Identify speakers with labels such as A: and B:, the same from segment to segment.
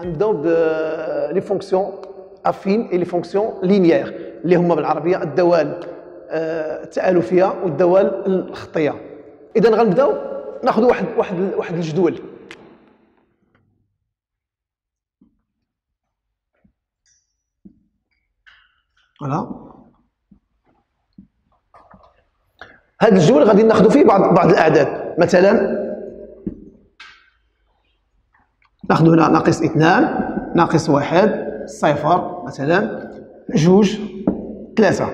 A: غنبداو لي فونكسيون افين اي لي فونكسيون لينيير اللي هما بالعربيه الدوال التالفيه والدوال الخطيه. اذا غنبداو ناخذ واحد الجدول. فوالا هذا الجدول غادي ناخذ فيه بعض الاعداد. مثلا ناخذ هنا ناقص 2 ناقص 1 صفر مثلا 2 3.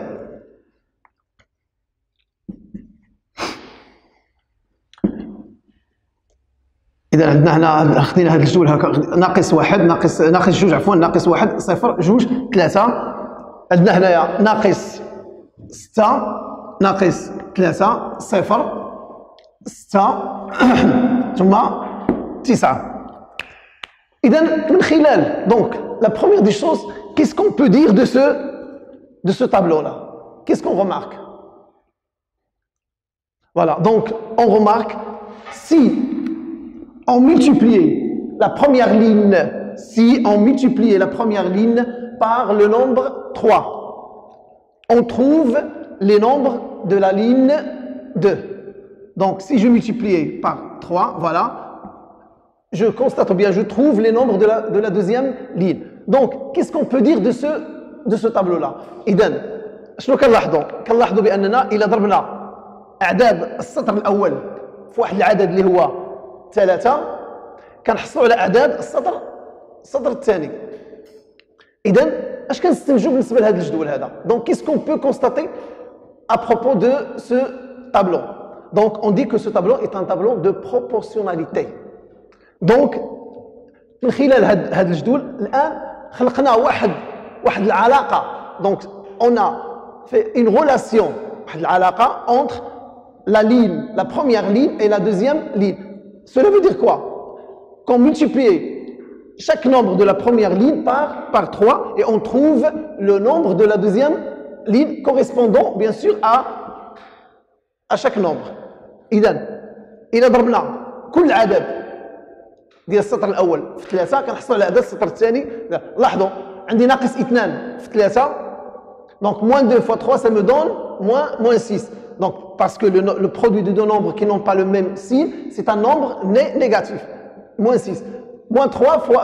A: اذا عندنا هنا خدينا هذا الجدول هكا ناقص 1 ناقص 2 عفوا ناقص 1 صفر 2 3. عندنا هنايا ناقص 6 ناقص 3 صفر 6 ثم 9. إذن من خلال donc la première des choses, qu'est-ce qu'on peut dire de ce tableau là? Qu'est-ce qu'on remarque? Voilà, donc on remarque si on multipliait la première ligne, par le nombre 3, on trouve les nombres de la ligne 2. Donc si je multipliais par 3, voilà, je constate ou bien je trouve les nombres de la deuxième ligne. Donc qu'est-ce qu'on peut dire de ce tableau là? إذن شنو كنلاحظوا بأننا إلا ضربنا أعداد السطر الأول في واحد العدد اللي هو 3 كنحصلوا على أعداد السطر الثاني. إذن اش كنستنتجوا بالنسبة لهذا الجدول هذا؟ Donc qu'est-ce qu'on peut constater à propos de ce tableau? Donc on dit que ce tableau est un tableau de proportionnalité. دونك من خلال هذا الجدول الان خلقنا واحد العلاقه. دونك on a fait une relation, واحد العلاقه entre la première ligne et la deuxième ligne. Cela veut dire quoi? Qu'on multiplie chaque nombre de la première ligne par 3 et on trouve le nombre de la deuxième ligne correspondant bien sûr à chaque nombre. إذا ضربنا كل عدد ديال السطر الاول في 3 كنحصلوا على عدد السطر الثاني. لاحظوا عندي ناقص 2 في 3 donc moins 2 fois 3 ça me donne moins 6. Donc parce que le produit de deux nombres qui n'ont pas le même signe c'est un nombre négatif. moins 6 moins 3 fois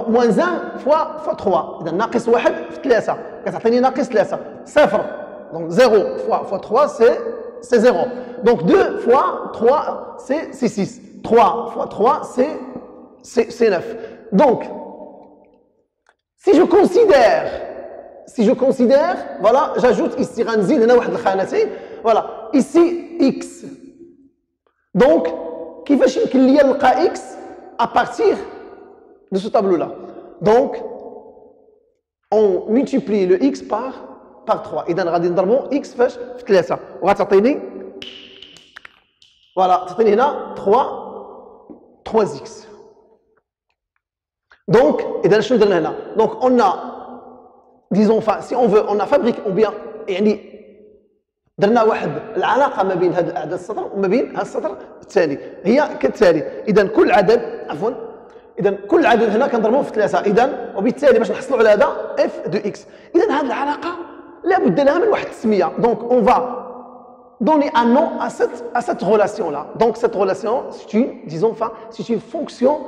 A: moins 1 fois 3. اذا ناقص 1 في 3 كتعطيني ناقص 3 صفر. donc 0 fois 3 c'est 0. donc 2 fois 3 c'est 6. 3 fois 3 c'est 9. Donc, si je considère, voilà, j'ajoute ici, voilà, ici x. Donc, كيفاش يمكن ليا نلقى x à partir de ce tableau-là? Donc, on multiplie le x par 3. إذا غادي نضربوا x فاش في 3 وغتعطيني voilà, تعطيني هنا 3x. Donc, إذا شنو درنا هنا؟ Donc on a, disons, enfin, si on veut, on a fabriqué ou bien يعني درنا واحد العلاقة ما بين هذا الأعداد السطر وما بين هذا السطر الثاني هي كالتالي. إذا كل عدد هنا كنضربوه في 3. إذا وبالتالي باش نحصلوا على هذا f de x. إذا هذه العلاقة لابد لها من واحد التسمية. Donc on va donner un nom à cette relation-là. Donc cette relation, c'est une, disons, enfin, c'est une fonction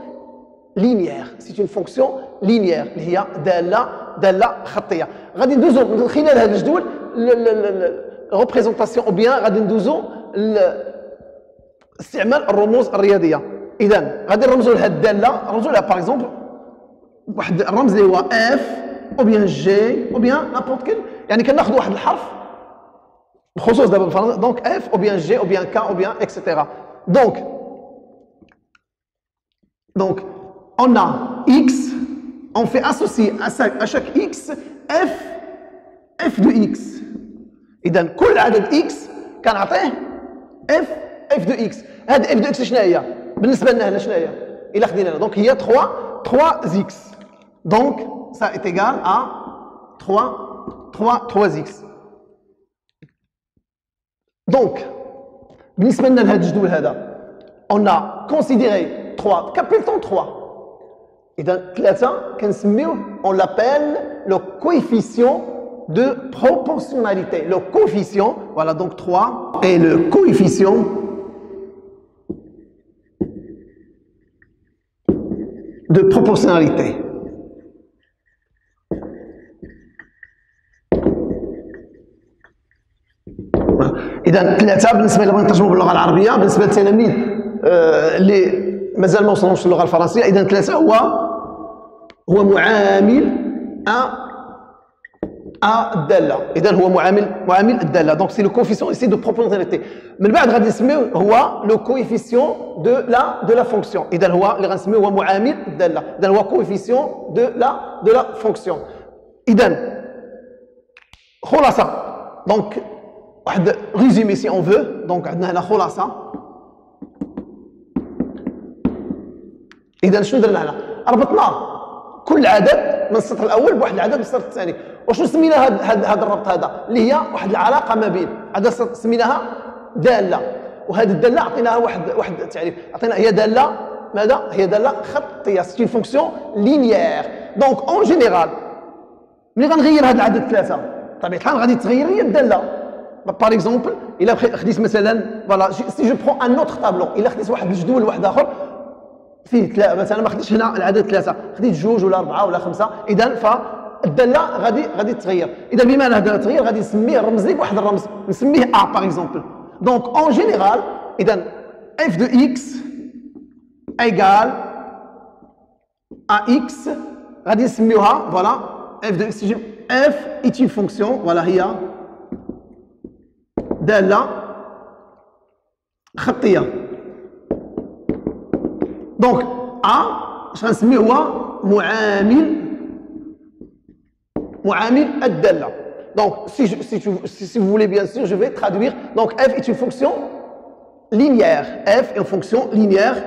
A: linéaire. C'est une fonction linéaire اللي هي دالة خطية. غادي ندوزو من خلال هذا الجدول الريبريزونطاسيون او بيان غادي ندوزو استعمال الرموز الرياضية. إذا غادي نرمزوا لهذه الدالة، نرمزوا لها باغ اكزومبل واحد الرمز اللي هو اف او بيان جي او بيان نابورت كيل، يعني كناخذوا واحد الحرف بخصوص دابا بالفرنسي دونك اف او بيان جي او بيان كا او بيان اكسيتيرا. Donc on a x, on fait associer à chaque x f de x. إذا كل عدد x كنعطيه f de x. هاد f de x شنو هي؟ بالنسبة لنا هنا شنو هي؟ إلا خدينا هنا دونك هي 3x. Donc ça est égal à 3x. Donc بالنسبة لنا لهاد الجدول هذا on a considéré 3. Qu'appelle-t-on 3? إذا 3 كنسميوه on l'appelle le coefficient de proportionnalité. Le coefficient, voilà donc 3 est le coefficient de proportionnalité. إذا 3 بالنسبة اللي بغينا نترجموا باللغة العربية بالنسبة للتلاميذ اللي مازال ما وصلوش للغة الفرنسية، إذا 3 هو معامل الدالة. إذا هو معامل الدالة. دونك سي لو كوفيسيون ici de proportionnalité. من بعد غادي نسميوه هو لو كوفيسيون de la fonction. إذا هو اللي غنسميوه هو معامل الدالة. إذا هو كوفيسيون de la fonction. إذا خلاصة دونك واحد ريزومي سي اون فو. دونك عندنا هنا خلاصة. إذا شنو درنا هنا؟ ربطنا كل عدد من السطر الاول بواحد العدد من السطر الثاني. وشنو سمينا هذا الربط هذا؟ اللي هي واحد العلاقه ما بين هذا سميناها داله، وهذه الداله عطيناها واحد التعريف، عطينا هي داله ماذا؟ هي داله خطيه. سي اون فونكسيون لينيير. دونك اون جينيرال ملي غنغير هذا العدد 3 بطبيعه الحال غادي تغير هي الداله. باغ اكزومبل الا خديت مثلا فوالا سي جو برون ان اوتر طابلو، الا خديت واحد الجدول واحد اخر فيه مثلا ما خديتش هنا العدد 3، خديت 2 ولا 4 ولا 5، اذا فالداله غادي تغير. اذا بما انها تغير غادي نسميه الرمز ليه بواحد الرمز، نسميه ا باغ اكزومبل. دونك اون جينيرال اذا اف دو اكس ايغال ا اكس غادي نسميوها فوالا اف دو اكس. اف ايت اون فونكسيون فوالا هي داله خطيه. دونك ا اش غنسميه هو معامل الداله. Donc, si vous voulez bien sûr, je vais traduire. Donc, f est une fonction linéaire. F est une fonction linéaire.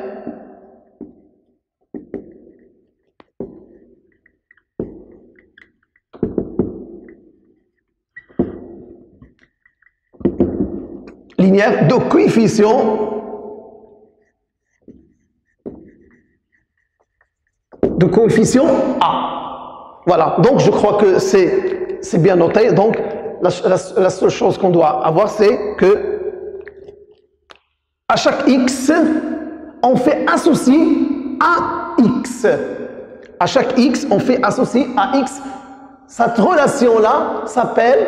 A: Linéaire de coefficient A. Voilà, donc je crois que c'est bien noté. Donc la seule chose qu'on doit avoir, c'est que à chaque x, on fait associer à x. À chaque x, on fait associer à x. Cette relation-là s'appelle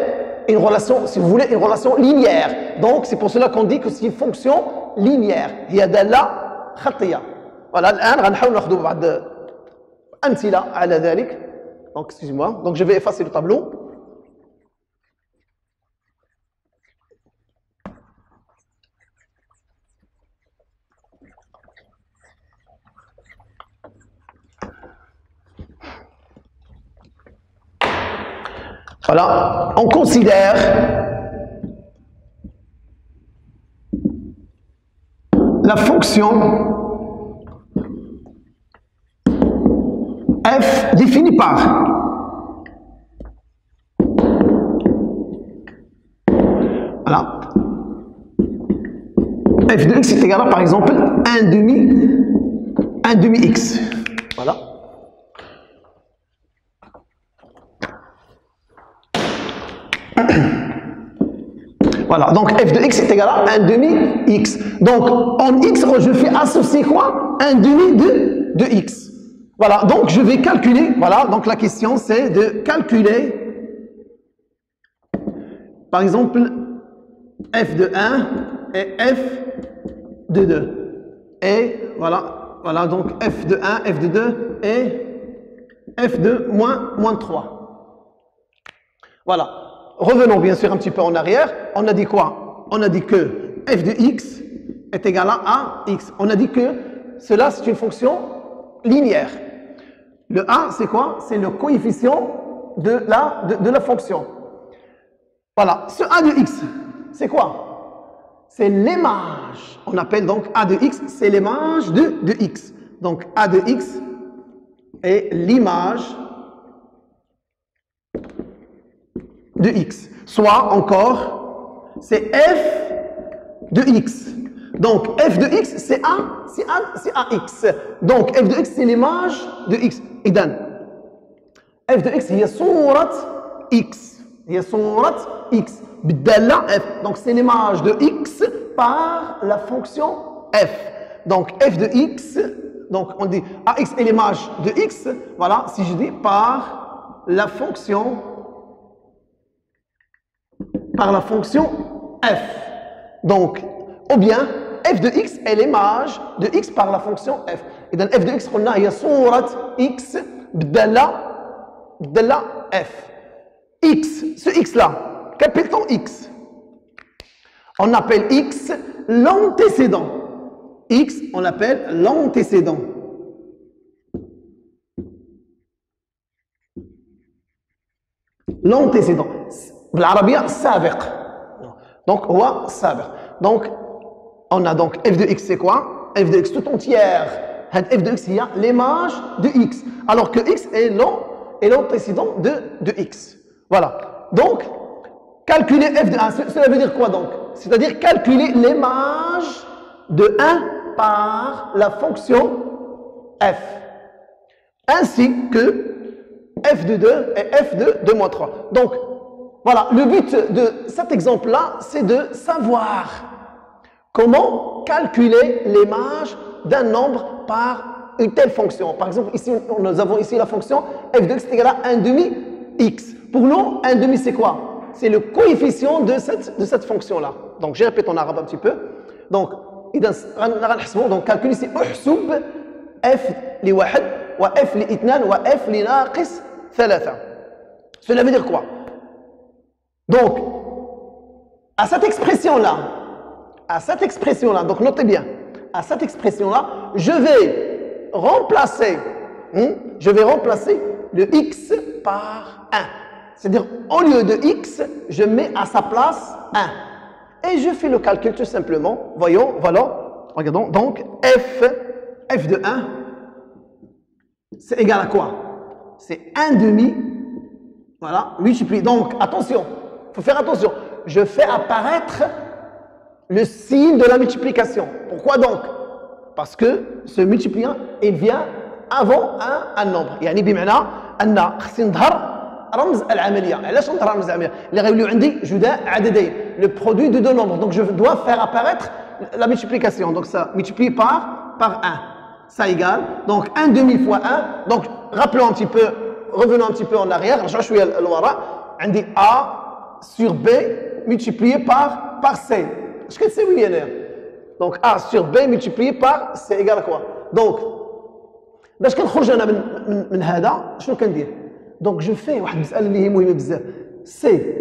A: une relation, si vous voulez, une relation linéaire. Donc c'est pour cela qu'on dit que c'est une fonction linéaire. هي دالة خطية. Voilà, الآن غنحاول ناخذوا بعض أمثلة على ذلك. Donc, excusez-moi. Donc, je vais effacer le tableau. Voilà. On considère la fonction f définie par voilà f de x est égal à par exemple 1 demi x. Voilà. Voilà, donc f de x est égal à 1 demi x. Donc en x, je fais associer quoi? 1 demi de x. Voilà, donc je vais calculer, voilà, donc la question c'est de calculer, par exemple, f de 1 et f de 2. Et voilà, donc f de 1, f de 2 et f de moins 3. Voilà, revenons bien sûr un petit peu en arrière. On a dit quoi? On a dit que f de x est égal à x. On a dit que cela c'est une fonction linéaire. Le a, c'est quoi? C'est le coefficient de la fonction. Voilà, ce a de x, c'est quoi? C'est l'image. On appelle donc a de x, c'est l'image de x. Donc a de x est l'image de x. Soit encore, c'est f de x. Donc, f de x, c'est ax. Donc, f de x, c'est l'image de x. إذن f de x هي صورة x. هي صورة x. بالدالة f. Donc, c'est l'image de x par la fonction f. Donc, f de x, donc on dit ax est l'image de x. Voilà, si je dis par la fonction f. Donc, ou bien f de x est l'image de x par la fonction f. Et dans f de x, on a صورة x بالدالة f. X, ce x là, qu'appelle-t-on x? On appelle x l'antécédent. X, on l'appelle l'antécédent. L'antécédent. بالعربية السابق. Donc, هو السابق. Donc, on a donc f de x, c'est quoi? F de x tout entière. F de x, il y a l'image de x. Alors que x est l'antécédent de x. Voilà. Donc, calculer f de 1, cela veut dire quoi donc? C'est-à-dire calculer l'image de 1 par la fonction f. Ainsi que f de 2 et f de 2 moins 3. Donc, voilà, le but de cet exemple-là, c'est de savoir comment calculer l'image d'un nombre par une telle fonction. Par exemple, ici, nous avons ici la fonction f de x est égal à 1 demi x. Pour nous, 1 demi, c'est quoi? C'est le coefficient de cette fonction-là. Donc, je répète en arabe un petit peu. Donc, donc calcul ici, احسب f لواحد و f لاثنان و f لناقص ثلاثة. Cela veut dire quoi? Donc, à cette expression-là, donc notez bien, à cette expression-là, je vais remplacer le x par 1. C'est-à-dire, au lieu de x, je mets à sa place 1. Et je fais le calcul tout simplement. Voyons, voilà. Regardons. Donc, f de 1, c'est égal à quoi? C'est 1 demi. Voilà, multiplié. Donc, attention, il faut faire attention. Je fais apparaître le signe de la multiplication. Pourquoi donc? Parce que ce multipliant, il vient avant un nombre. يعني بمعنى أن خصني نظهر رمز العملية. علاش نظهر رمز العملية؟ اللي غيوليو عندي جداء عددين. Le produit de deux nombres. Donc je dois faire apparaître la multiplication. Donc ça multiplie par 1. Ça égale. Donc 1 demi fois 1. Donc rappelons un petit peu, revenons un petit peu en arrière. رجعوا شوية للوراء. عندي A sur B multiplié par C. Est-ce que c'est oui là? Donc A sur B multiplié par C égale à quoi? Donc باش كنخرج انا من هذا شنو كندير؟ دونك جو في واحد المساله اللي هي مهمه بزاف. سي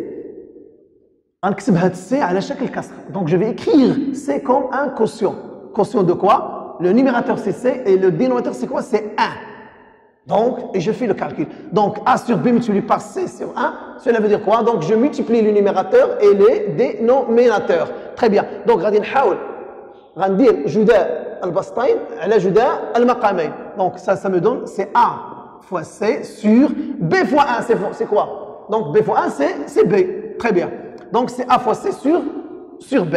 A: غنكتب هاد سي على شكل كسر. دونك جو في écrire C comme un quotient. Quotient de quoi? Le numérateur c'est C et le dénominateur c'est quoi? C'est 1. Donc, et je fais le calcul. Donc A sur B multiplié par C sur 1, cela veut dire quoi? Donc je multiplie le numérateur et les dénominateurs. Très bien. Donc غادي نحاول غندير جداء البسطين على جداء المقامين. Donc ça me donne c'est A fois C sur B fois 1. C'est quoi? Donc B fois 1 c'est B. Très bien. Donc c'est A fois C sur B.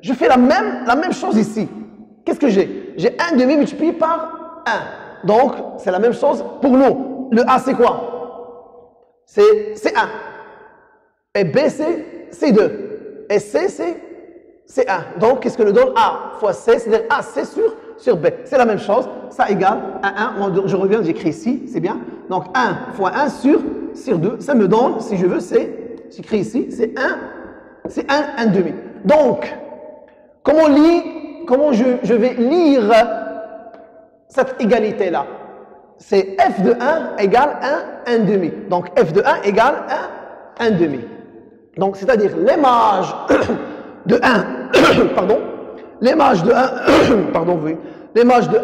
A: Je fais la même chose ici. Qu'est-ce que j'ai? J'ai 1 demi multiplié par 1. Donc c'est la même chose pour nous. Le A c'est quoi? C'est 1. Et B c'est 2. Et C c'est 1. Donc, qu'est-ce que nous donne A fois C? C'est-à-dire A, C sur B. C'est la même chose. Ça égale à 1. Je reviens, j'écris ici, c'est bien. Donc, 1 fois 1 sur 2. Ça me donne, si je veux, j'écris ici, c'est 1 demi. Donc, comment je vais lire cette égalité-là? C'est f de 1 égale 1 demi. Donc, f de 1 égale 1 demi. Donc, c'est-à-dire l'image de 1, pardon, l'image de 1, pardon, oui, l'image de 1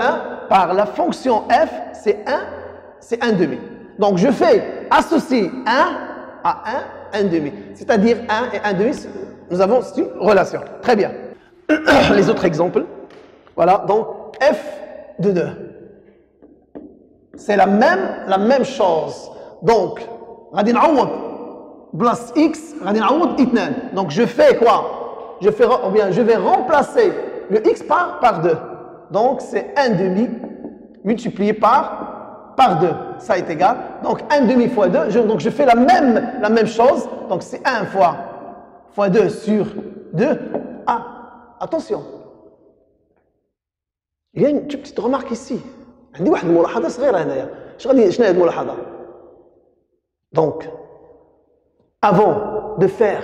A: par la fonction f, c'est 1 demi. Donc, je fais associer 1 à 1 demi. C'est-à-dire 1 et 1 demi, nous avons une relation. Très bien. Les autres exemples. Voilà, donc f de 2. C'est la même chose. Donc, غادي نعوض plus x, غادي نعوض 2. Donc, je fais quoi? Je vais remplacer le x par 2. Donc, c'est 1 demi multiplié par 2. Ça est égal. Donc, 1 demi fois 2. Donc, je fais la même chose. Donc, c'est 1 fois 2 sur 2. Ah, attention. Il y a une petite remarque ici. عندي واحد الملاحظة صغيرة هنايا. شنو هي هذه الملاحظة؟ Donc, avant de faire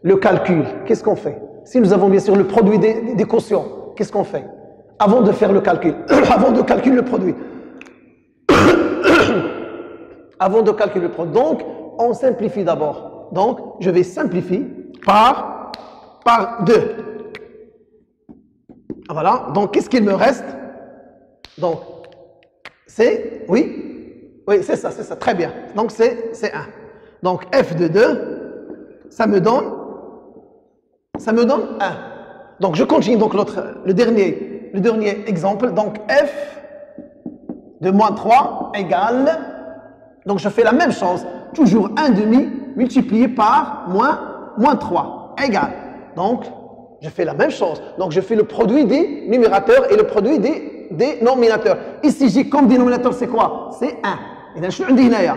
A: le calcul, qu'est-ce qu'on fait? Si nous avons bien sûr le produit des quotients, qu'est-ce qu'on fait? Avant de faire le calcul, avant de calculer le produit. Avant de calculer le produit. Donc, on simplifie d'abord. Donc, je vais simplifier par 2. Voilà. Donc, qu'est-ce qu'il me reste? Donc, c'est, oui, c'est ça, très bien. Donc, c'est 1. Donc, f de 2, ça me donne 1. Donc, je continue. Donc, le dernier exemple. Donc, f de moins 3 égale, donc je fais la même chose, toujours 1 demi multiplié par moins 3 égale. Donc, je fais la même chose. Donc, je fais le produit des numérateurs et le produit des dénominateurs. Ici, j'ai comme dénominateur, c'est quoi? C'est 1. إذا شنو عندي هنايا؟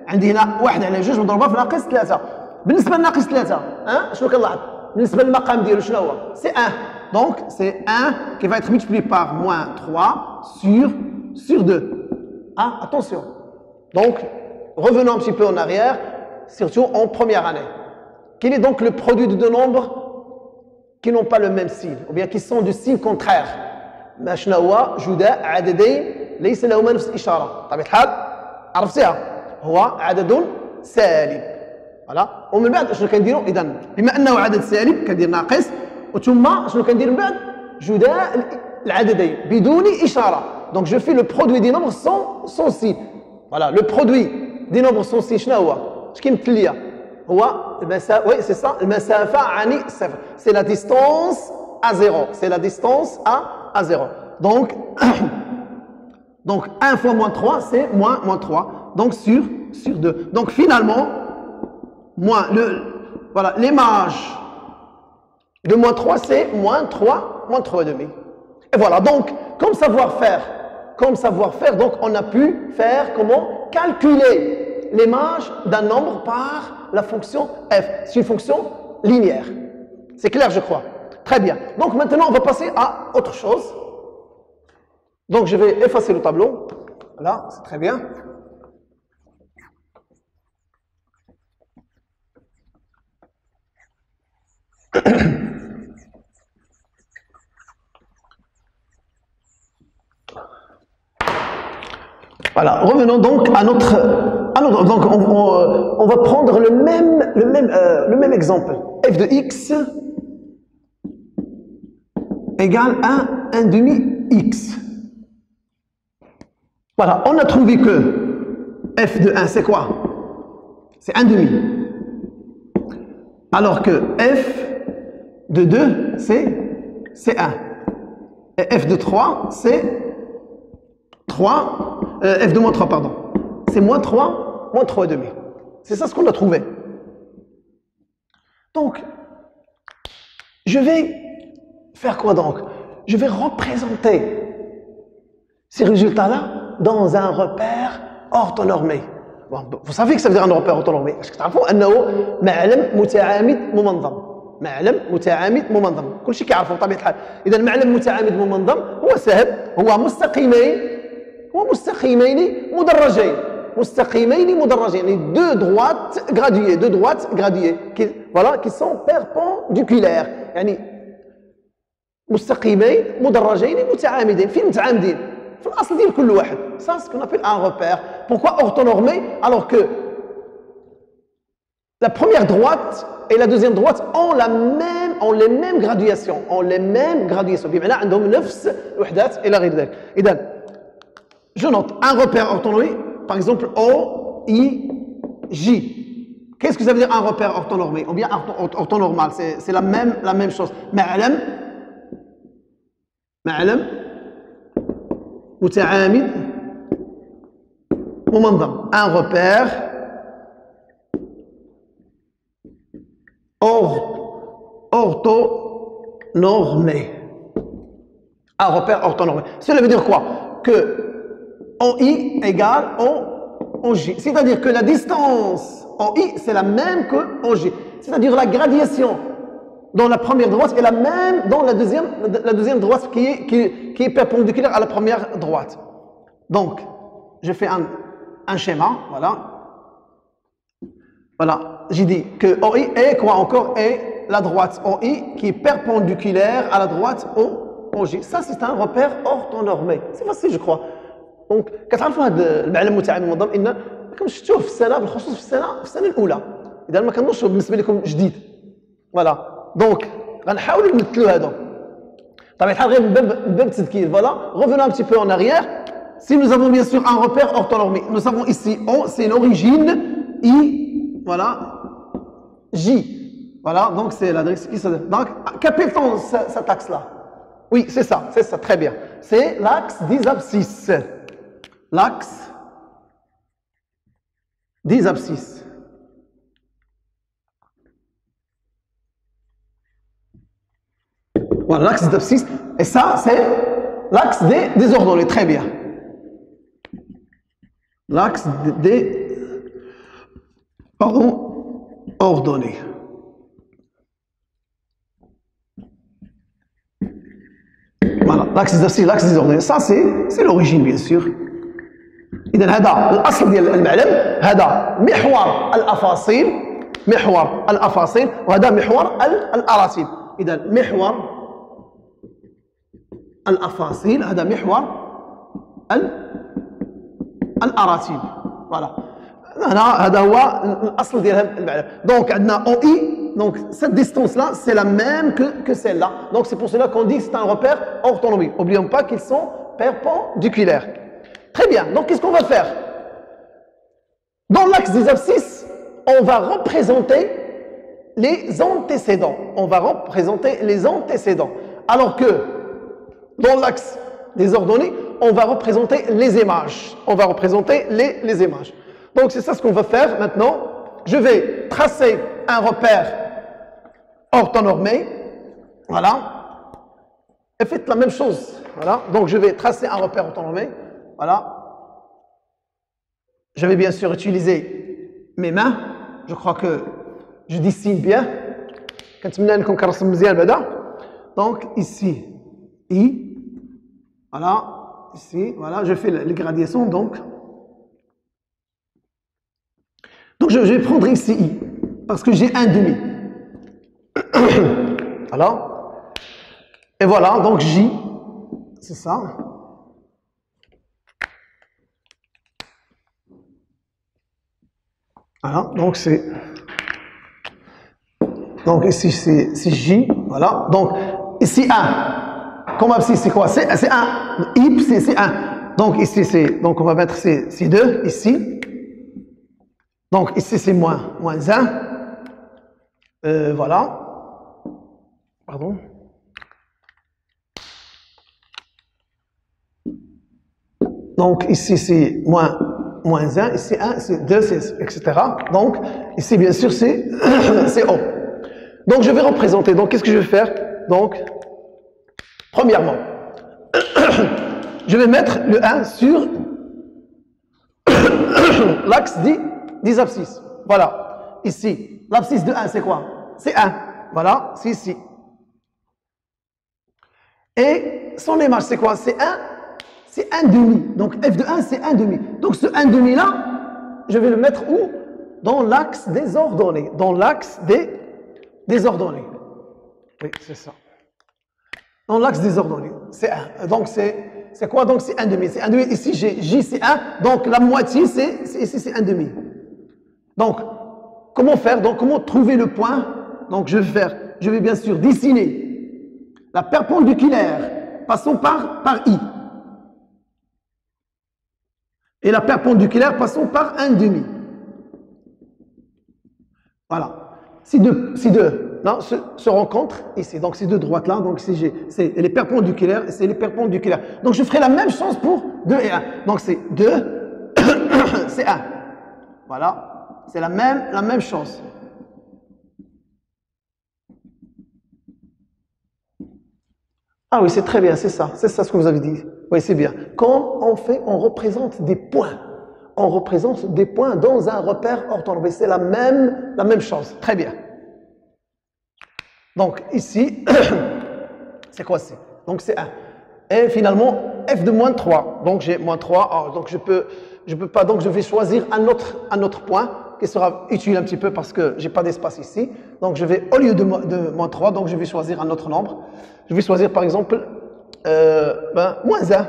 A: عندي هنا 1 على 2 مضروبة في ناقص 3. بالنسبة لناقص 3 شنو كنلاحظ؟ بالنسبة للمقام ديالو شنو هو؟ C'est 1. Donc, c'est 1 qui va être multiplié par moins 3 sur 2. Ah, attention. Donc, revenons un petit peu en arrière, surtout en première année. Quel est donc le produit de deux nombres qui n'ont pas le même signe, ou bien qui sont du signe contraire? ما شنو هو؟ جداء عددين ليس لهما نفس الإشارة. بطبيعة الحال عرفتيها، هو عدد سالب. فوالا. ومن بعد شنو كنديروا؟ إذا بما أنه عدد سالب كندير ناقص، وثم شنو كندير من بعد؟ جداء العددين بدون إشارة. Donc je fais le produit des nombres sans signe. Voilà, le produit des nombres sans signe شنو هو؟ اش كيمثل ليا؟ هو المسافة. Oui, c'est ça. المسافة عن صفر. C'est la distance à 0. C'est la distance à 0. Donc, 1 fois moins 3, c'est moins 3. Donc, sur 2. Donc, finalement, voilà, l'image de moins 3, c'est moins 3 et demi. Et voilà, donc, comme savoir-faire, donc, on a pu faire comment? Calculer l'image d'un nombre par la fonction f. C'est une fonction linéaire. C'est clair, je crois. Très bien. Donc maintenant, on va passer à autre chose. Donc je vais effacer le tableau. Voilà, c'est très bien. Voilà, revenons donc à notre donc on va prendre le même exemple. F de x égale 1 demi x. Voilà, on a trouvé que f de 1, c'est quoi? C'est 1 demi. Alors que f de 2, c'est 1. Et f de 3, c'est 3. F de moins 3, pardon. C'est moins 3 et demi. C'est ça ce qu'on a trouvé. Donc, je vais faire quoi donc? Je vais représenter ces résultats-là dans un repère orthonormé. Bon, vous savez que ça veut dire un repère orthonormé. Est-ce que tu sais أنه معلم متعامد ممنظم؟ معلم متعامد ممنظم. كل شيء كيعرفوا بطبيعة الحال. إذا المعلم متعامد ممنظم هو سهل، هو مستقيمين مدرجين. مستقيمين مدرجين. يعني deux droites graduées qui sont perpendiculaires. يعني مستقيمين مدرجين متعامدين. فين متعامدين؟ في الأصل ديال كل واحد. Ça c'est ce qu'on appelle un repère. Pourquoi orthonormé? Alors que la première droite et la deuxième droite ont les mêmes graduations. بمعنى عندهم نفس الوحدات إلى غير ذلك. إذا je note un repère orthonormé, par exemple O, I, J. Qu'est-ce que ça veut dire un repère orthonormé? Ou bien orthonormal, c'est la même chose. معلم متعامد ممنظم. Un repère orthonormé. un repère orthonormé. Cela veut dire quoi? Que OI égale OJ. C'est-à-dire que la distance OI, c'est la même que OJ. C'est-à-dire la gradation dans la première droite est la même dans la deuxième droite qui est perpendiculaire à la première droite. Donc, je fais un schéma, voilà. Voilà, j'ai dit que OI est quoi encore? Est la droite OI qui est perpendiculaire à la droite OJ. Ça, c'est un repère orthonormé. C'est facile, je crois. دونك كتعرفوا هذا المعلم تاع المنظم ان راكم شفتوه في السنه بالخصوص في السنه الاولى اذا ما كنظنش بالنسبه لكم جديد فوالا دونك غنحاولوا نمثلوا هذا بطبيعه الحال غير من باب التذكير فوالا revenons un petit peu en arrière si nous avons bien sûr un repère orthonormé nous savons ici O c'est l'origine I voilà J voilà donc c'est l'adresse qui se donc qu'appelle-t-on cet axe là oui c'est ça très bien c'est l'axe des abscisses. L'axe des abscisses. Voilà, l'axe des abscisses. Et ça, c'est l'axe des ordonnées. Très bien. L'axe des ordonnées. Voilà, l'axe des abscisses, l'axe des ordonnées. Ça, c'est l'origine, bien sûr. إذا هذا الأصل ديال المعلم هذا محور الأفاصيل وهذا محور الأراتيب إذا محور الأفاصيل هذا محور الأراتيب فوالا هذا هو الأصل ديال المعلم دونك عندنا أو إي donc cette distance là c'est la même que celle-là donc c'est pour cela qu'on dit que c'est un repère orthonormé n'oublions pas qu'ils sont perpendiculaires. Très bien, donc qu'est-ce qu'on va faire? Dans l'axe des abscisses, on va représenter les antécédents. Alors que dans l'axe des ordonnées, on va représenter les images. Les images. Donc c'est ça ce qu'on va faire maintenant. Je vais tracer un repère orthonormé. Voilà. Et faites la même chose. Voilà. Donc je vais tracer un repère orthonormé. Voilà. Je vais bien sûr utiliser mes mains. Je crois que je dessine bien. Donc ici, I. Voilà. Ici, voilà. Je fais les gradations donc. Donc je vais prendre ici I. Parce que j'ai un demi. Voilà. Et voilà. Donc J. C'est ça. Voilà, donc c'est. Donc ici c'est J, voilà. Donc ici 1. Comme abscisse, c'est quoi? C'est 1. IP, c'est 1. Donc ici c'est. Donc on va mettre c'est 2 ici. Donc ici c'est moins 1. Voilà. Pardon. Donc ici c'est moins 1, ici 1, c'est 2, etc. Donc, ici, bien sûr, c'est O. Donc, je vais représenter. Donc, qu'est-ce que je vais faire? Donc, premièrement, je vais mettre le 1 sur l'axe des abscisses. Voilà. Ici, l'abscisse de 1, c'est quoi? C'est 1. Voilà, c'est ici. Et son image, c'est quoi? C'est 1. C'est 1 demi. Donc f de 1, c'est 1 demi. Donc ce 1 demi là, je vais le mettre où? Dans l'axe des ordonnées. Dans l'axe des ordonnées. Oui, c'est ça. Dans l'axe des ordonnées. C'est 1. Donc c'est quoi? Donc c'est 1 demi. C'est 1 demi. Ici, J, c'est 1. Donc la moitié, ici, c'est 1 demi. Donc, comment faire? Donc, comment trouver le point? Donc, je vais bien sûr dessiner la perpendiculaire. Passons par I. Et la perpendiculaire, passons par 1 demi. Voilà. Si deux non, se rencontrent ici. Donc, ces deux droites-là, donc c'est les perpendiculaires et c'est les perpendiculaires. Donc, je ferai la même chose pour 2 et 1. Donc, c'est 2, c'est 1. Voilà. C'est la même chose. Ah oui, c'est très bien, c'est ça ce que vous avez dit. Oui, c'est bien. Quand on fait, on représente des points. On représente des points dans un repère orthonormé. C'est la même chose. Très bien. Donc ici, c'est quoi c'est? Donc c'est 1. Et finalement, f de moins 3. Donc j'ai moins 3. Alors, donc je peux pas, donc je vais choisir un autre point qui sera utile un petit peu parce que j'ai pas d'espace ici. Donc je vais, au lieu de moins 3, donc je vais choisir un autre nombre. Je vais choisir par exemple moins 1.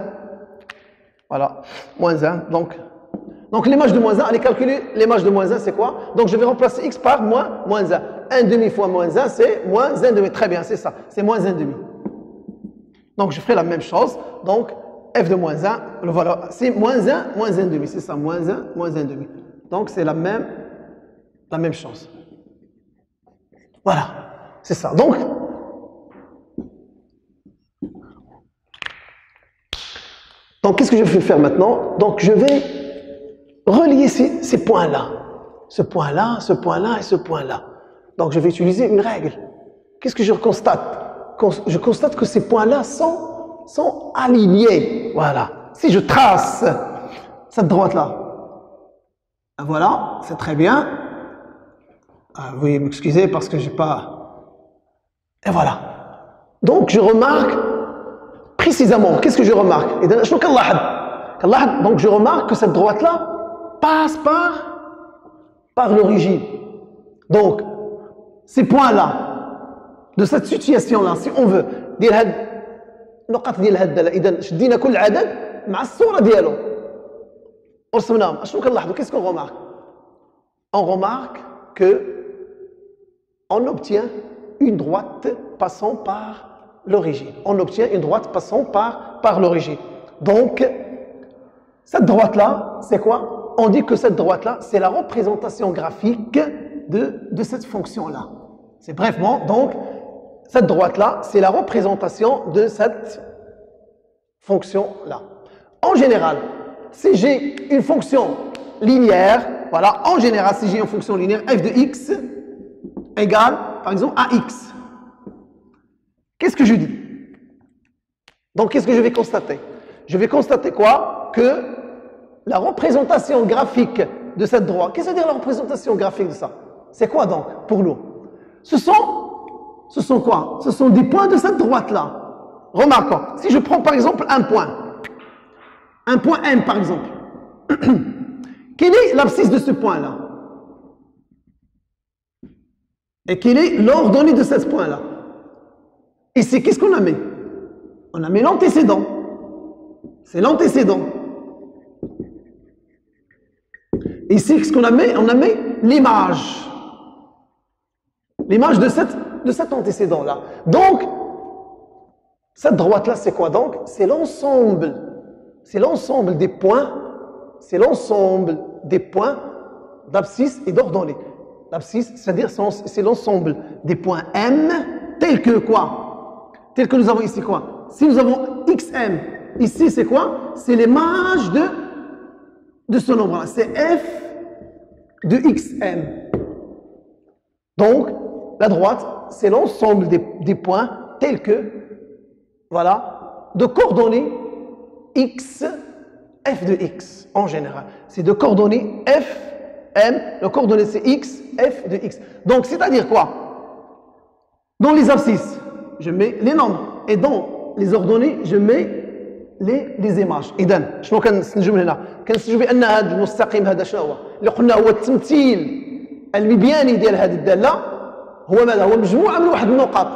A: Voilà, moins 1. Donc l'image de moins 1, allez calculer l'image de moins 1, c'est quoi? Donc je vais remplacer x par moins 1. 1 demi fois moins 1, c'est moins 1 demi. Très bien, c'est ça. C'est moins 1 demi. Donc je ferai la même chose. Donc f de moins 1, voilà, c'est moins 1 demi. C'est ça, moins 1 demi. Donc c'est la même chose. Voilà, c'est ça. Donc qu'est-ce que je vais faire maintenant? Donc je vais relier ces points-là. Ce point-là, ce point-là et ce point-là. Donc je vais utiliser une règle. Qu'est-ce que je constate? Je constate que ces points-là sont alignés. Voilà. Si je trace cette droite-là, voilà, c'est très bien. Veuillez m'excuser parce que j'ai pas... Et voilà. Donc je remarque précisément, qu'est-ce que je remarque? Donc je remarque que cette droite-là passe par l'origine. Donc, ces points-là, de cette situation-là, si on veut, النقط ديال هاد الداله اذا شدينا كل عدد مع الصوره ديالو ورسمناهم اشنو كنلاحظوا qu'est-ce qu'on remarque? On remarque que on obtient une droite passant par l'origine. On obtient une droite passant par l'origine. Donc cette droite là, c'est quoi? On dit que cette droite là, c'est la représentation graphique de cette fonction là. C'est brièvement donc cette droite-là, c'est la représentation de cette fonction-là. En général, si j'ai une fonction linéaire, voilà, en général, si j'ai une fonction linéaire, f de x égale, par exemple, ax. Qu'est-ce que je dis? Donc, qu'est-ce que je vais constater? Je vais constater quoi? Que la représentation graphique de cette droite, qu'est-ce que veut dire la représentation graphique de ça? C'est quoi donc, pour nous? Ce sont quoi? Ce sont des points de cette droite-là. Remarquons, si je prends par exemple un point M par exemple, quelle est l'abscisse de ce point-là? Et quelle est l'ordonnée de ce point-là? Ici, qu'est-ce qu'on a mis? On a mis l'antécédent. C'est l'antécédent. Ici, qu'est-ce qu'on a mis? On a mis l'image. L'image de cet antécédent-là. Donc, cette droite-là, c'est quoi donc? C'est l'ensemble. C'est l'ensemble des points. C'est l'ensemble des points d'abscisse et d'ordonnée. L'abscisse, c'est-à-dire c'est l'ensemble des points M tels que quoi? Tels que nous avons ici quoi? Si nous avons XM, ici c'est quoi? C'est l'image de ce nombre-là. C'est F de XM. Donc, la droite, c'est l'ensemble des points tels que, voilà, de coordonnées x, f de x en général. C'est de coordonnées f, m, le coordonnée c'est x, f de x. Donc, c'est-à-dire quoi? Dans les abscisses, je mets les nombres. Et dans les ordonnées, je mets les images. إذن شنو كنستنتجوا من هنا؟ كنستنتجوا بأن هذا المستقيم هذا شنو هو؟ اللي قلنا هو التمثيل المبياني ديال هذه الدالة هو ماذا؟ هو مجموعة من واحد النقاط.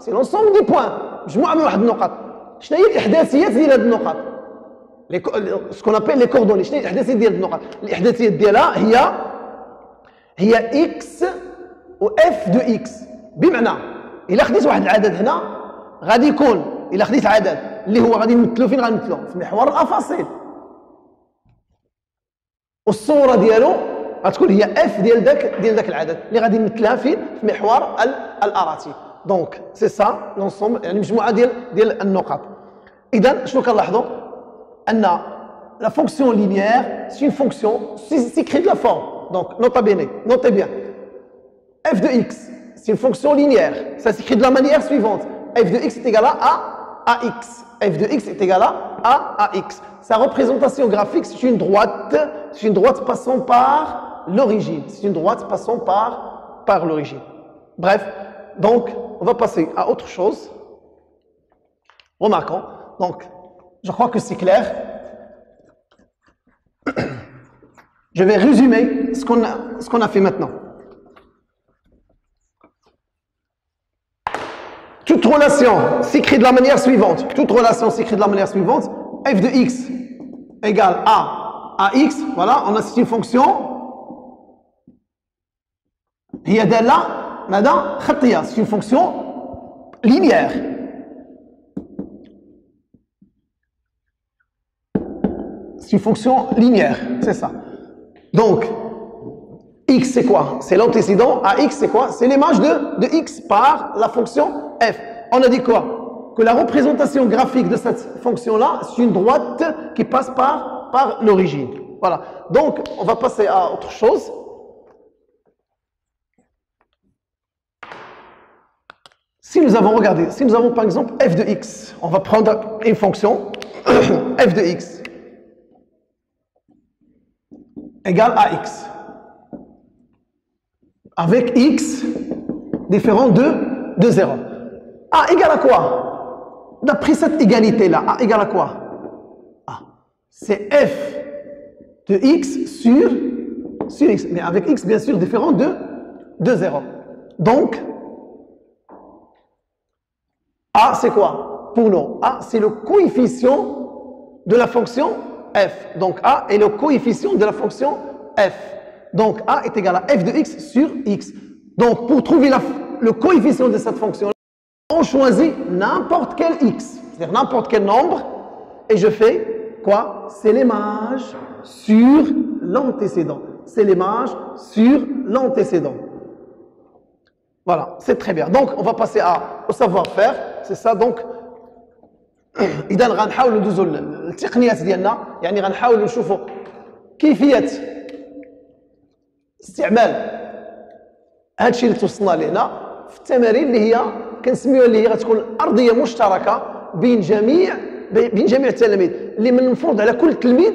A: سي لونسومبل دي بوان، مجموعة من واحد النقاط. شنو هي الإحداثيات ديال هذه النقاط؟ سكون ابيل لي كوردوني. شنو هي الإحداثيات ديال هذه النقاط؟ الإحداثيات ديالها هي إكس و إف دو إكس. بمعنى إلا خديت واحد العدد هنا غادي يكون، إلا خديت عدد اللي هو غادي نمثلو فين غنمثلو؟ في محور الأفاصيل. والصورة ديالو غتكون هي اف ديال داك العدد اللي غادي نمثلها فين؟ في محور الاراتي. دونك سي سا لونسومبل، يعني مجموعه ديال النقاط. اذا شنو كنلاحظوا؟ ان لا فونكسيون لينيير سي اون فونكسيون سيكري دو لا فورم. دونك notez bien f de x c'est une fonction linéaire, ça s'écrit de la manière suivante: f de x est égal à AX. F de x est égal à AX. Sa représentation graphique, c'est une droite passant par l'origine. C'est une droite passant par l'origine. Bref, donc, on va passer à autre chose. Remarquons. Donc, je crois que c'est clair. Je vais résumer ce qu'on a fait maintenant. Toute relation s'écrit de la manière suivante. Toute relation s'écrit de la manière suivante. F de x égale à x. Voilà, on a c'est une fonction. هي دالة ماذا؟ خطية. C'est une fonction linéaire. C'est une fonction linéaire, c'est ça. Donc, x c'est quoi? C'est l'antécédent. AX c'est quoi? C'est l'image de x par la fonction f. On a dit quoi? Que la représentation graphique de cette fonction-là, c'est une droite qui passe par l'origine. Voilà. Donc, on va passer à autre chose. Si nous avons, regardé, si nous avons par exemple f de x, on va prendre une fonction f de x égale à x. Avec x différent de 0. A égale à quoi? D'après cette égalité-là, A égale à quoi? A. C'est f de x sur x. Mais avec x, bien sûr, différent de 0. Donc, A, c'est quoi? Pour nous, A, c'est le coefficient de la fonction f. Donc, A est le coefficient de la fonction f. Donc, A est égal à f de x sur x. Donc, pour trouver le coefficient de cette fonction, on choisit n'importe quel x, c'est-à-dire n'importe quel nombre, et je fais quoi? C'est l'image sur l'antécédent. C'est l'image sur l'antécédent. Voilà, c'est très bien. Donc, on va passer au savoir-faire. C'est ça, donc. إذا غنحاولوا ندوزوا التقنيات ديالنا، يعني غنحاولوا نشوفوا كيفية استعمال هذا الشيء اللي توصلنا ليه هنا في التمارين اللي هي كنسميوها اللي هي غتكون ارضيه مشتركه بين جميع التلاميذ، اللي من المفروض على كل تلميذ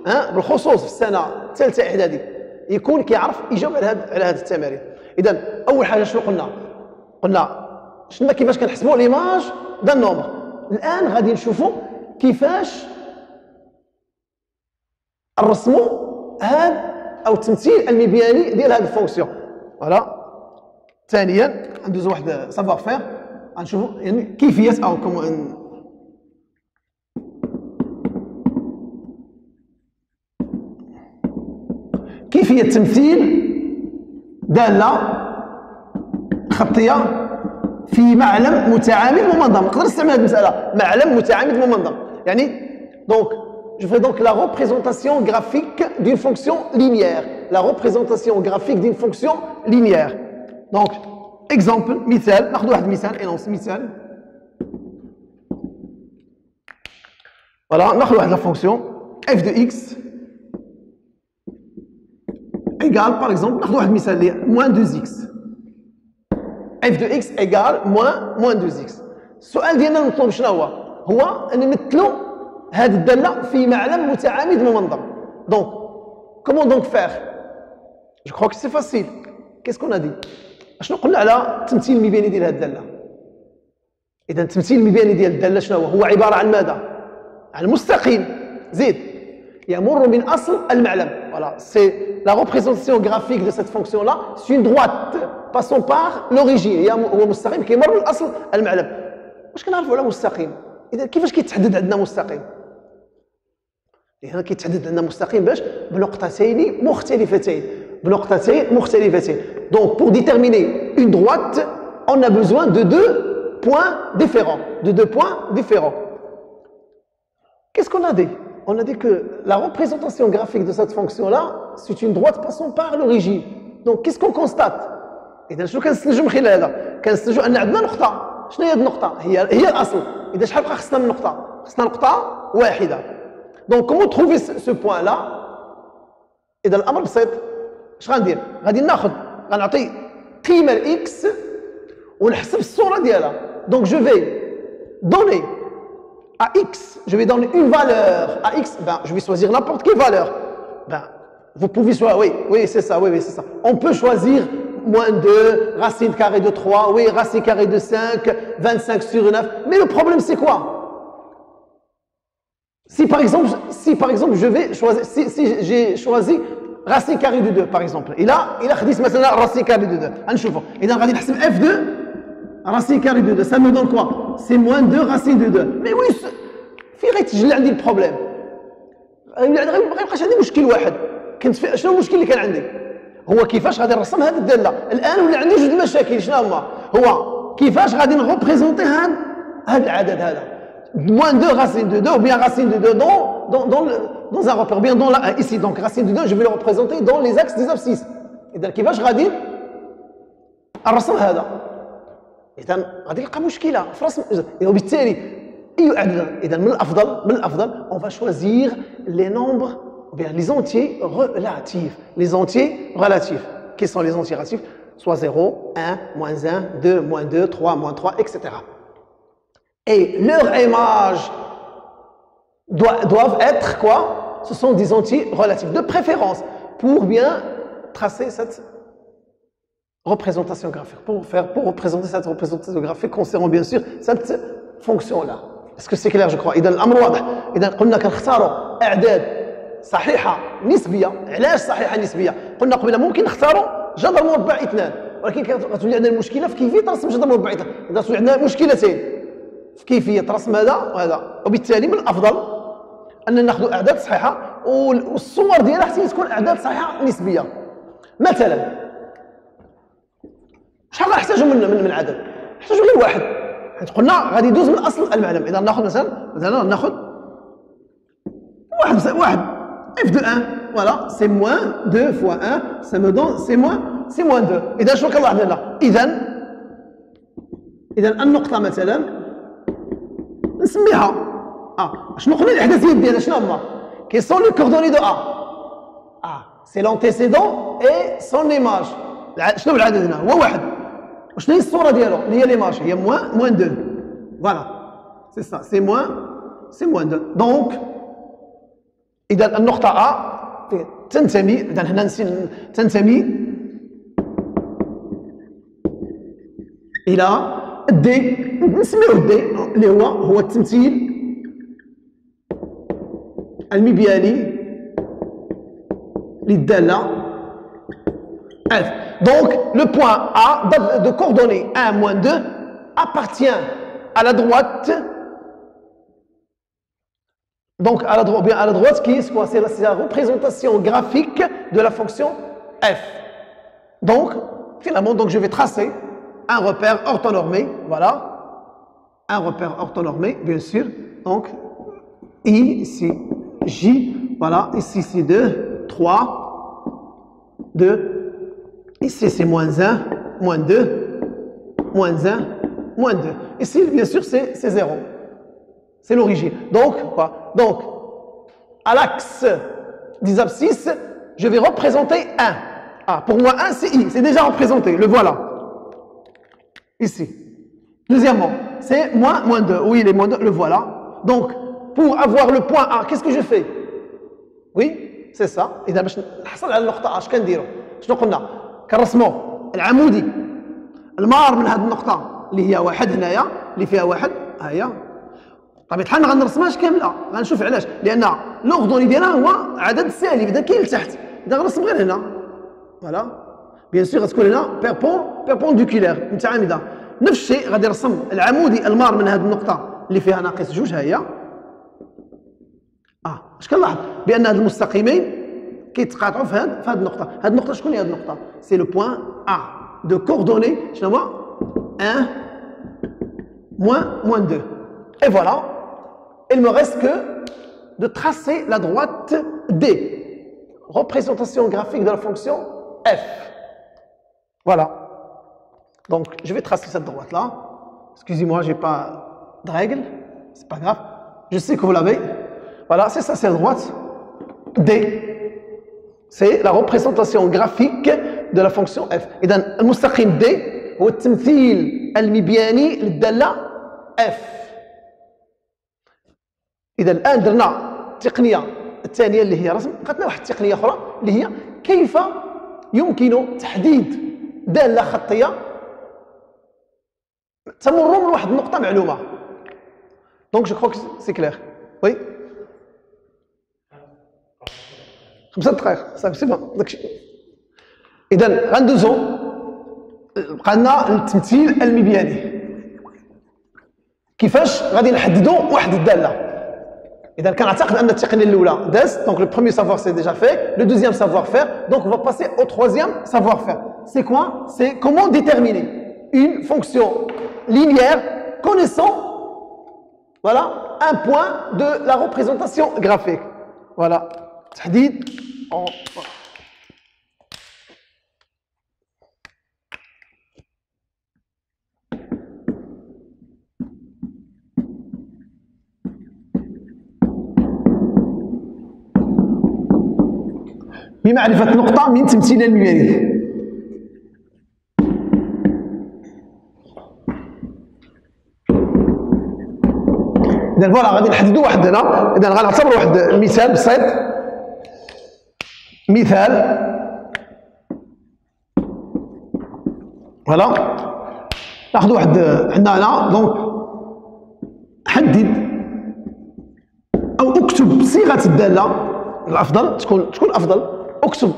A: بالخصوص في السنه الثالثه اعدادي يكون كيعرف يجاوب على هذه التمارين. اذا اول حاجه شنو قلنا كيفاش كنحسبوا ليماج دا النومبر. الان غادي نشوفوا كيفاش نرسموا هذا او التمثيل المبياني ديال هذه الفونكسيون. فوالا. ثانيا ندوزو واحد سافوار فير غنشوفوا يعني كيفيه او كيفيه تمثيل داله خطيه في معلم متعامد ممنظم. نقدر نستعمل هذه المساله معلم متعامد ممنظم. يعني donc je fais donc la représentation graphique d'une fonction linéaire. La représentation graphique d'une fonction linéaire. Donc exemple مثال ناخذ واحد المثال énonce مثال. Voilà, ناخذ واحد la fonction f de x égale par exemple ناخذ واحد المثال اللي moins 2x. f de x égale moins 2x. السؤال ديالنا المطلوب شنو هو ان نمثلوا هذه الداله في معلم متعامد ممنظم. Donc comment donc faire? Je crois que c'est facile. Qu'est-ce qu'on a dit? شنو قلنا على التمثيل المبياني ديال هذه الداله؟ اذا التمثيل المبياني ديال الداله شنو هو عباره عن ماذا؟ عن مستقيم زيد يمر من اصل المعلم. Voilà, c'est la représentation graphique de cette fonction là, c'est une droite passant par l'origine. هو مستقيم كيمر من اصل المعلم. واش كنعرفوا على مستقيم؟ اذا كيفاش كيتحدد عندنا مستقيم؟ هنا كيتحدد عندنا مستقيم باش بنقطتين مختلفتين. Donc pour déterminer une droite, on a besoin de deux points différents. Qu'est-ce qu'on a dit? On a dit que la représentation graphique de cette fonction-là, c'est une droite passant par l'origine. Donc qu'est-ce qu'on constate? إذا شنو كنستنتجوا من خلال هذا؟ كنستنتجوا أن عندنا نقطة. شنو هي هذه النقطة؟ هي الأصل. إذا شحال بقى خصنا من نقطة؟ خصنا نقطة واحدة. Donc comment trouver ce point-là? إذا الأمر بسيط. اش غندير؟ غادي غنعطي قيمه لاكس ونحسب الصوره ديالها. دونك جو في دوني à x, je vais donner une valeur à x, ben, je vais choisir n'importe quelle valeur. Ben, vous pouvez choisir, oui, c'est ça, oui, c'est ça. On peut choisir moins 2, racine carrée de 3, oui, racine carrée de 5, 25 sur 9. Mais le problème, c'est quoi? Si par exemple, je vais choisir, si j'ai choisi racine carrée de 2, par exemple, et là, il a dit maintenant racine carrée de 2. نشوفوا. إذا غادي نحسب f2 racine carrée de 2, ça me donne quoi? C'est moins 2 racine de 2. Mais oui, في غير تجلى عندي البروبليم. ما يبقاش عندي مشكل واحد. شنو المشكل اللي كان عندي؟ هو كيفاش غادي نرسم هذه الداله. الان ولا عندي جوج مشاكل. شنو هما؟ هو كيفاش غادي نغوبريزونتي هذا العدد هذا. moins 2 racine de 2 ou bien racine de 2 dans un repère. Bien dans la, ici, donc racine de 2, je vais le représenter dans les axes des abscisses. إذا كيفاش غادي نرسم هذا؟ إذا غادي يلقى مشكلة في رسم. وبالتالي أي عدد؟ إذا من الأفضل on va choisir les nombres ou bien les entiers relatifs. Les entiers relatifs. Quels sont les entiers relatifs? Soit 0, 1, moins 1, 2, moins 2, 3, moins 3, etc. Et leur image doivent être quoi? Ce sont des entiers relatifs, de préférence, pour bien tracer cette représentation graphique, pour représenter cette représentation graphique concernant bien sûr cette fonction-là. Est-ce que c'est clair, je crois? إذا الأمر واضح. إذا قلنا كنختاروا أعداد صحيحة نسبية. علاش صحيحة نسبية؟ قلنا قبل ممكن نختاروا جذر مربع 2، ولكن كتولي عندنا المشكلة في كيفية رسم جذر مربع 2. إذا تولي عندنا مشكلتين في كيفية رسم هذا وهذا، وبالتالي من الأفضل أن ناخذ أعداد صحيحة والصور ديالها حتى تكون أعداد صحيحة نسبية. مثلا شحال غنحتاجوا من عدد؟ نحتاجوا غير واحد. حيت قلنا غادي يدوز من اصل المعلم. اذا ناخذ مثلا ناخذ واحد f de 1 voilà c'est moins 2 fois 1 ça me donne c'est moins 2. اذا شنو كنلاحظ هنا؟ اذا النقطه مثلا نسميها شنو قلنا الاحداثيات ديالها شنو هما؟ كي سون لي كوردوني دو سي لونتيسيدون اي سون ايماج. شنو العدد هنا؟ هو واحد. وشنو هي الصوره ديالو اللي هي ليماج؟ هي moins 2. Voilà, c'est ça, c'est moins 2. Donc اذا النقطه تنتمي، اذا هنا تنتمي الى الدي، نسميوه الدي اللي هو التمثيل المبياني للداله f. Donc, le point A de coordonnées 1, moins 2 appartient à la droite. Donc, à la droite, qui est quoi? C'est la représentation graphique de la fonction f. Donc, finalement, je vais tracer un repère orthonormé. Voilà. Un repère orthonormé, bien sûr. Donc, I, ici, J. Voilà. Ici, c'est 2, 3, 2. Ici, c'est moins 1, moins 2, moins 1, moins 2. Ici, bien sûr, c'est 0. C'est l'origine. Donc, quoi? Donc, à l'axe des abscisses, je vais représenter 1. Pour moi, 1, c'est I. C'est déjà représenté. Le voilà. Ici. Deuxièmement, c'est moins 2. Oui, les moins 2, le voilà. Donc, pour avoir le point A, qu'est-ce que je fais? Oui, c'est ça. إذا باش نحصل على النقطة A، اش كنديروا؟ شنو قلنا؟ كنرسموا العمودي المار من هذه النقطة اللي هي واحد هنايا، اللي فيها واحد ها هي. طبيعة الحال ما غنرسمهاش كاملة، غنشوف علاش، لأن لوغدوني ديالها هو عدد سالب، إذا كاين لتحت، إذا غنرسم غير هنا. فوالا. بيان سور غتكون هنا بيربونديكولير متعامدة. نفس الشيء غادي نرسم العمودي المار من هذه النقطة اللي فيها ناقص جوج ها هي. اش كنلاحظ؟ بأن هاد المستقيمين كيتقاطعوا في هذه النقطة. هذه النقطة شكون هي هذه النقطة؟ سي لو بوين A de coordonnées شنو هو؟ 1 moins 2. Et voilà, il me reste que de tracer la droite D, représentation graphique de la fonction f. Voilà. Donc, je vais tracer cette droite-là. Excusez-moi, je n'ai pas de règle. C'est pas grave. Je sais que vous l'avez. Voilà, c'est ça, c'est la droite D. C'est la représentation graphique de la fonction f. Et dans le mustaqim D, هو التمثيل المبياني للدالة f. إذا الآن درنا التقنية الثانية اللي هي رسم، بقاتنا واحد التقنية أخرى اللي هي كيف يمكن تحديد دالة خطية تمر من واحد النقطة معلومة. دونك جو كخوا سي كلير. وي 5 دقائق صافي سي بون داكشي. إذا غندوزو بقى لنا التمثيل المبياني. كيفاش غادي نحددوا واحد الدالة؟ إذا كنعتقد أن التقنية الأولى دازت، دونك لو بروميير سافوار سي ديجا في، لو دوزيام سافوار فير، دونك on va passer au troisième savoir faire. C'est quoi? C'est comment déterminer une fonction linéaire connaissant, voilà, un point de la représentation graphique. Voilà, تحديد بمعرفة نقطة من تمثيل المبياني. إذا فوالا غادي نحددوا واحد هنا. إذا غنعتبر واحد مثال بسيط. مثال فوالا ناخذ واحد عندنا هنا. دونك حدد أو اكتب صيغة الدالة. الأفضل تكون أفضل. اكتب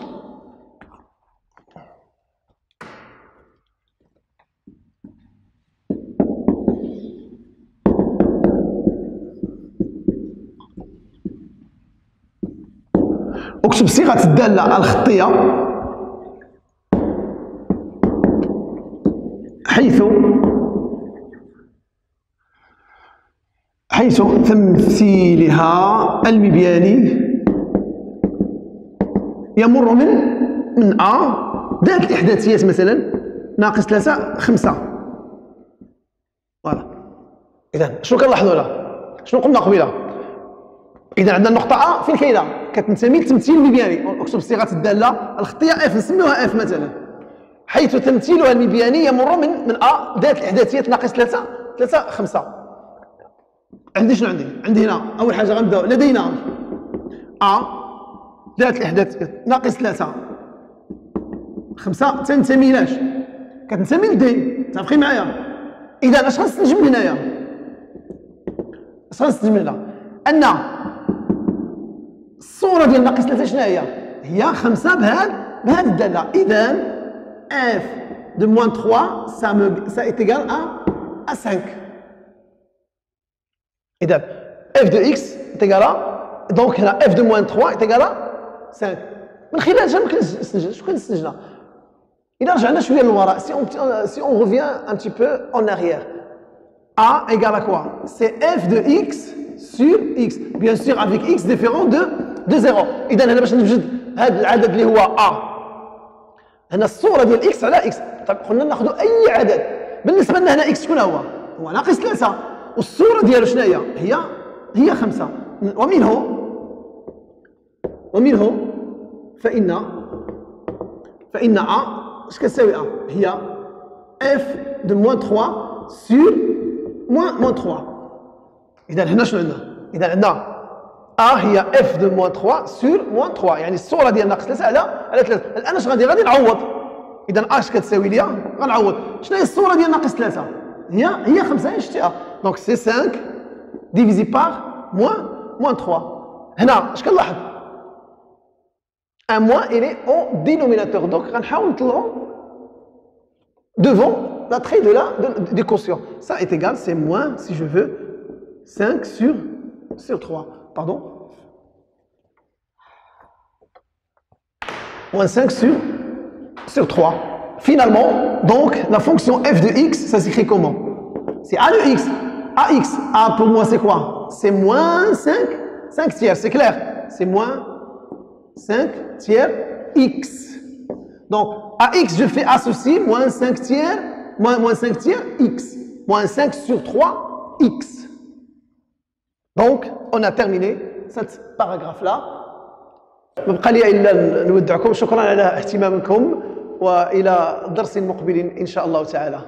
A: صيغة الدالة الخطية حيث تمثيلها المبياني يمر من ذات الإحداثيات مثلا ناقص 3 5. فوالا. إذا شنو كنلاحظوا هنا؟ شنو قلنا قبيله؟ إذا عندنا النقطة فين كاينة؟ كتنتمي للتمثيل المبياني. اكتب صيغة الدالة الخطية اف، نسميوها اف مثلا، حيث تمثيلها المبياني يمر من ذات الإحداثيات ناقص 3 5. عندي شنو عندي هنا أول حاجة غنبداو لدينا ذات الإحداثيات ناقص 3 5 تنتمي لاش؟ كتنتمي لدي. متفقين معايا؟ إذا اش غنستنتج من هنايا؟ أن الصورة ديال ناقص 3 شنو هي؟ هي 5 بهذه الدالة. إذا f de moins 3 ça est égal à 5. إذا f de x est égal à، donc هنا f de moins 3 est égal à 5. من خلالها ممكن نستنتج. شنو كنستنتجنا؟ إذا رجعنا شوية للوراء، si on revient un petit peu en arrière، a égale à quoi? C'est f de x sur x, bien sûr avec x différent de 0. إذا هنا باش نوجد هذا العدد اللي هو a، هنا الصورة ديال x على x. طيب قلنا ناخذوا أي عدد، بالنسبة لنا هنا x شكون هو ناقص 3، والصورة ديالو شنو هي 5. ومنه فإن a اش كتساوي a؟ هي f de moins 3 sur moins 3. إذا هنا شنو عندنا؟ إذا عندنا a هي f de moins 3 sur moins 3، يعني الصورة ديال ناقص 3 على 3. الآن اش غادي نعوض. إذا اش كتساوي ليا غنعوض. شنو هي الصورة ديال ناقص 3؟ هي 5. هي شتيها. دونك سي 5 ديفيزي بار moins 3. هنا اش كنلاحظ؟ un moins il est au dénominateur. Donc غنحاول نطلعو devant la trait du quotient. Ça est égal, c'est moins, si je veux, 5 sur 3. Pardon. Moins 5 sur 3. Finalement, donc, la fonction f de x, ça s'écrit comment? C'est a de x. ax. A pour moi, c'est quoi? C'est moins 5 tiers, c'est clair. C'est moins 5 tiers x. Donc, ax, je fais associer moins 5 tiers, moins 5 tiers x. Moins 5 sur 3 x. Donc, on a terminé cet paragraphe-là. مبقى لي إلا نودعكم. شكرا على اهتمامكم، وإلى درس مقبل إن شاء الله تعالى.